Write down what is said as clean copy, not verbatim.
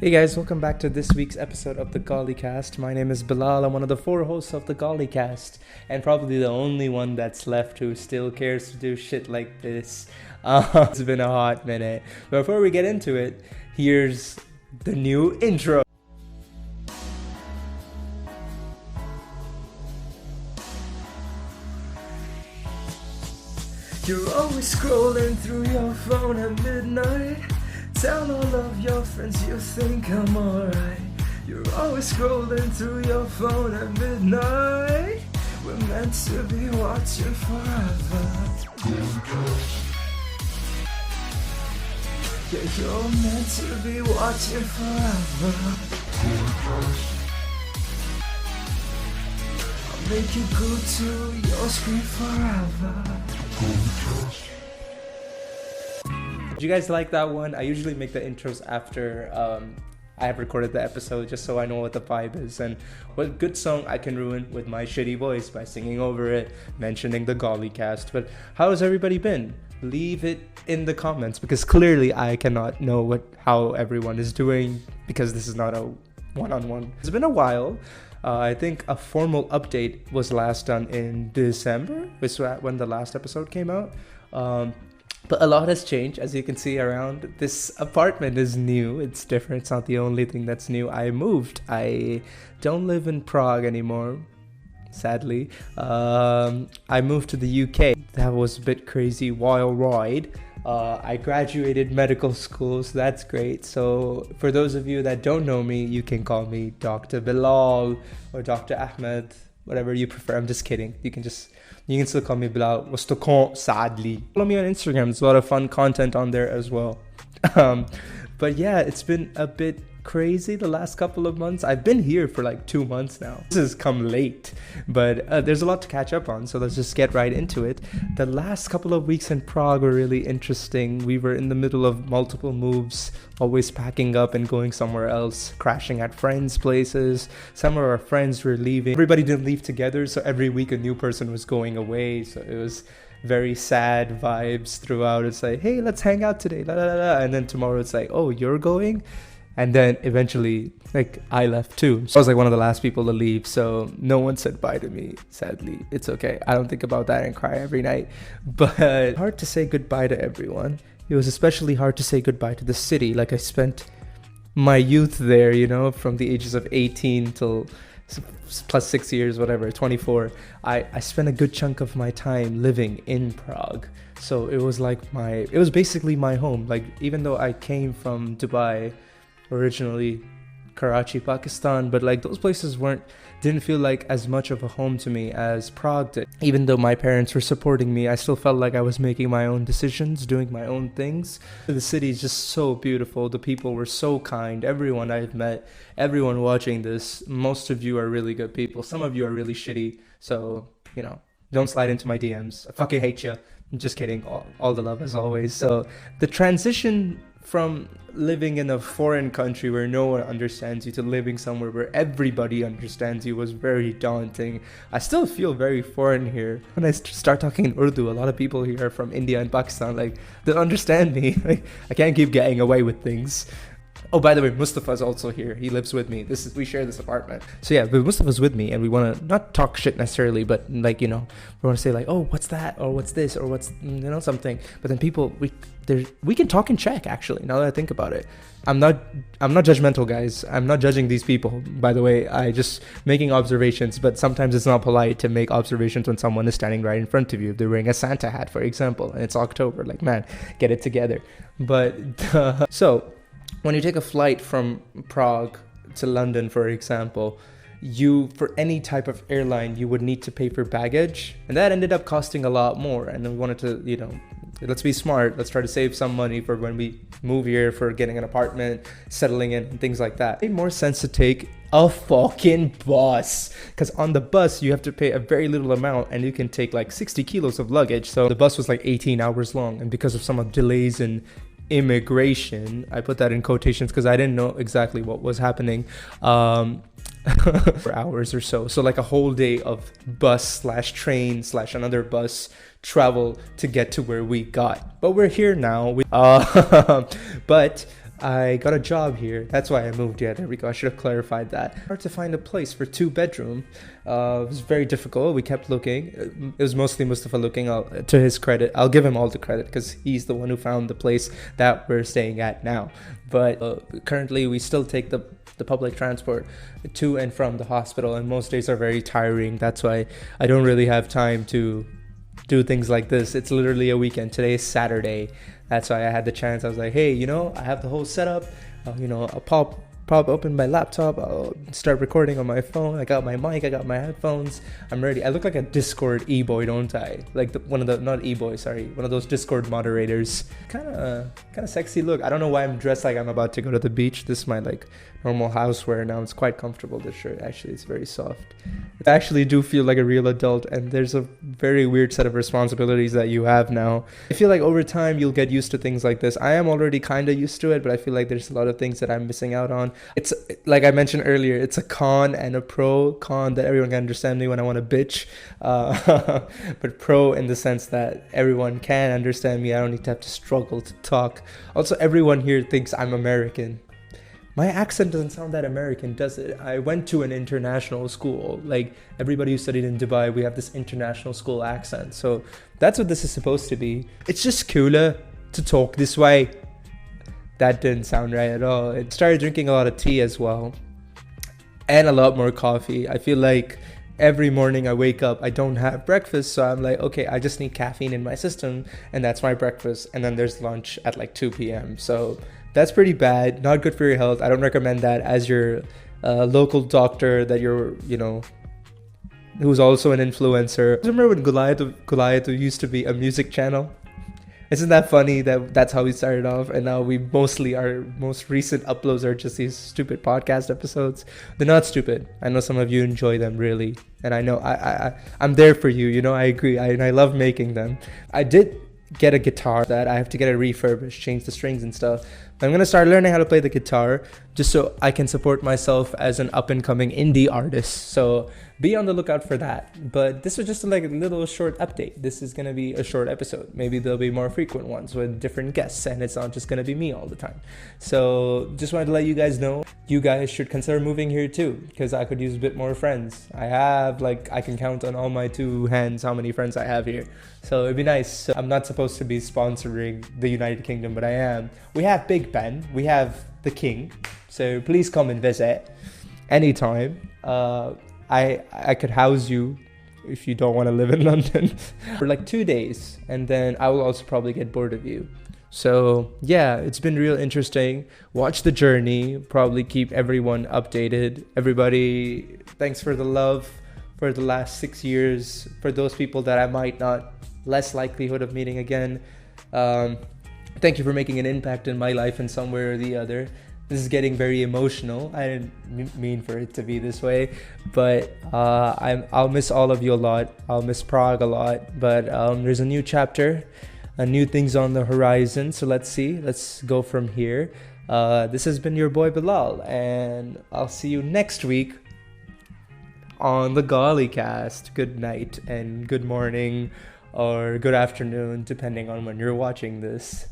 Hey guys, welcome back to this week's episode of the GoliCast. My name is Bilal. I'm one of the 4 hosts of the GoliCast, and probably the only one that's left who still cares to do shit like this. It's been a hot minute. But before we get into it, here's the new intro. You're always scrolling through your phone at midnight. Tell all of your friends you think I'm alright. You're always scrolling through your phone at midnight. We're meant to be watching forever. Yeah, you're meant to be watching forever. I'll make you go to your screen forever. Did you guys like that one? I usually make the intros after I have recorded the episode, just so I know what the vibe is and what good song I can ruin with my shitty voice by singing over it, mentioning the GoliCast. But how has everybody been? Leave it in the comments, because clearly I cannot know how everyone is doing, because this is not a one-on-one. It's been a while. I think a formal update was last done in December, which was when the last episode came out. But a lot has changed, as you can see around. This apartment is new. It's different. It's not the only thing that's new. I moved. I don't live in Prague anymore, sadly. I moved to the UK. That was a bit crazy, wild ride. I graduated medical school, so that's great. So for those of you that don't know me, you can call me Dr. Bilal or Dr. Ahmed, whatever you prefer. I'm just kidding. You can still call me Bilal. Sadly. Follow me on Instagram. There's a lot of fun content on there as well. But yeah, it's been a bit crazy the last couple of months. I've been here for like 2 months now. This has come late, but there's a lot to catch up on, so let's just get right into it. The last couple of weeks in Prague were really interesting. We were in the middle of multiple moves, always packing up and going somewhere else, crashing at friends' places. Some of our friends were leaving. Everybody didn't leave together, so every week a new person was going away, so it was very sad vibes throughout. It's like, hey, let's hang out today, la la la, and then tomorrow it's like, oh, you're going? And then eventually, like, I left too. So I was like one of the last people to leave. So no one said bye to me, sadly. It's okay. I don't think about that and cry every night. But hard to say goodbye to everyone. It was especially hard to say goodbye to the city. Like, I spent my youth there, from the ages of 18 till plus 6 years, whatever, 24. I spent a good chunk of my time living in Prague. So it was like it was basically my home. Like, even though I came from Dubai, originally Karachi, Pakistan, but like those places didn't feel like as much of a home to me as Prague did. Even though my parents were supporting me, I still felt like I was making my own decisions, doing my own things. The city is just so beautiful. The people were so kind. Everyone I've met, everyone watching this, most of you are really good people. Some of you are really shitty, so don't slide into my DMs. I fucking hate you. I'm just kidding. All the love as always. So the transition from living in a foreign country where no one understands you to living somewhere where everybody understands you was very daunting. I still feel very foreign here. When I start talking in Urdu, a lot of people here are from India and Pakistan. Like, they don't understand me. Like, I can't keep getting away with things. Oh, by the way, Mustafa's also here. He lives with me. We share this apartment. So yeah, but Mustafa's with me, and we want to not talk shit necessarily, but like, we want to say like, oh, what's that? Or what's this? Or what's, something. But then we can talk in Czech, actually, now that I think about it. I'm not judgmental, guys. I'm not judging these people, by the way. I just making observations, but sometimes it's not polite to make observations when someone is standing right in front of you. If they're wearing a Santa hat, for example, and it's October. Like, man, get it together. But so when you take a flight from Prague to London, for example, for any type of airline, you would need to pay for baggage. And that ended up costing a lot more. And we wanted to, let's be smart. Let's try to save some money for when we move here, for getting an apartment, settling in, and things like that. It made more sense to take a fucking bus. Because on the bus, you have to pay a very little amount and you can take like 60 kilos of luggage. So the bus was like 18 hours long. And because of some of delays in immigration, I put that in quotations because I didn't know exactly what was happening, for hours or so. So like a whole day of bus/train/ another bus travel to get to where we got. But we're here now. But I got a job here. That's why I moved. Yeah, there we go. I should have clarified that. Hard to find a place for 2-bedroom. It was very difficult. We kept looking. It was mostly Mustafa looking. To his credit, I'll give him all the credit because he's the one who found the place that we're staying at now. But currently, we still take the public transport to and from the hospital, and most days are very tiring. That's why I don't really have time to do things like this. It's literally a weekend. Today is Saturday. That's why I had the chance. I was like, hey, I have the whole setup. I'll pop open my laptop. I'll start recording on my phone. I got my mic. I got my headphones. I'm ready. I look like a Discord e-boy, don't I? Like one of those Discord moderators. Kind of sexy look. I don't know why I'm dressed like I'm about to go to the beach. This is my normal housewear now. It's quite comfortable, this shirt. Actually, it's very soft. I actually do feel like a real adult, and there's a very weird set of responsibilities that you have now. I feel like over time you'll get used to things like this. I am already kind of used to it, but I feel like there's a lot of things that I'm missing out on. It's like I mentioned earlier, it's a con and a pro. Con that everyone can understand me when I want to bitch, but pro in the sense that everyone can understand me. I don't need to have to struggle to talk. Also, everyone here thinks I'm American. My accent doesn't sound that American, does it? I went to an international school. Like everybody who studied in Dubai, we have this international school accent. So that's what this is supposed to be. It's just cooler to talk this way. That didn't sound right at all. I started drinking a lot of tea as well. And a lot more coffee. I feel like every morning I wake up, I don't have breakfast. So I'm like, okay, I just need caffeine in my system. And that's my breakfast. And then there's lunch at like 2 p.m. So that's pretty bad. Not good for your health. I don't recommend that as your local doctor that you're, who's also an influencer. Remember when Goliath used to be a music channel? Isn't that funny that's how we started off, and now our most recent uploads are just these stupid podcast episodes. They're not stupid. I know some of you enjoy them really, and I know I'm there for you. I agree. I love making them. I did get a guitar that I have to get it refurbished, change the strings and stuff. But I'm gonna start learning how to play the guitar just so I can support myself as an up and coming indie artist. So be on the lookout for that. But this was just a little short update. This is gonna be a short episode. Maybe there'll be more frequent ones with different guests, and it's not just gonna be me all the time. So just wanted to let you guys know, you guys should consider moving here too, because I could use a bit more friends. I can count on all my 2 hands how many friends I have here. So it'd be nice. So I'm not supposed to be sponsoring the United Kingdom, but I am. We have Big Ben. We have the King. So please come and visit anytime. I could house you if you don't want to live in London for 2 days, and then I will also probably get bored of you. So yeah, it's been real interesting. Watch the journey. Probably keep everyone updated. Everybody, thanks for the love for the last 6 years. For those people that I might not, less likelihood of meeting again. Thank you for making an impact in my life in some way or the other. This is getting very emotional. I didn't mean for it to be this way, but I'll miss all of you a lot. I'll miss Prague a lot, but there's a new chapter, new things on the horizon. So let's see. Let's go from here. This has been your boy Bilal, and I'll see you next week on the GoliCast. Good night and good morning or good afternoon, depending on when you're watching this.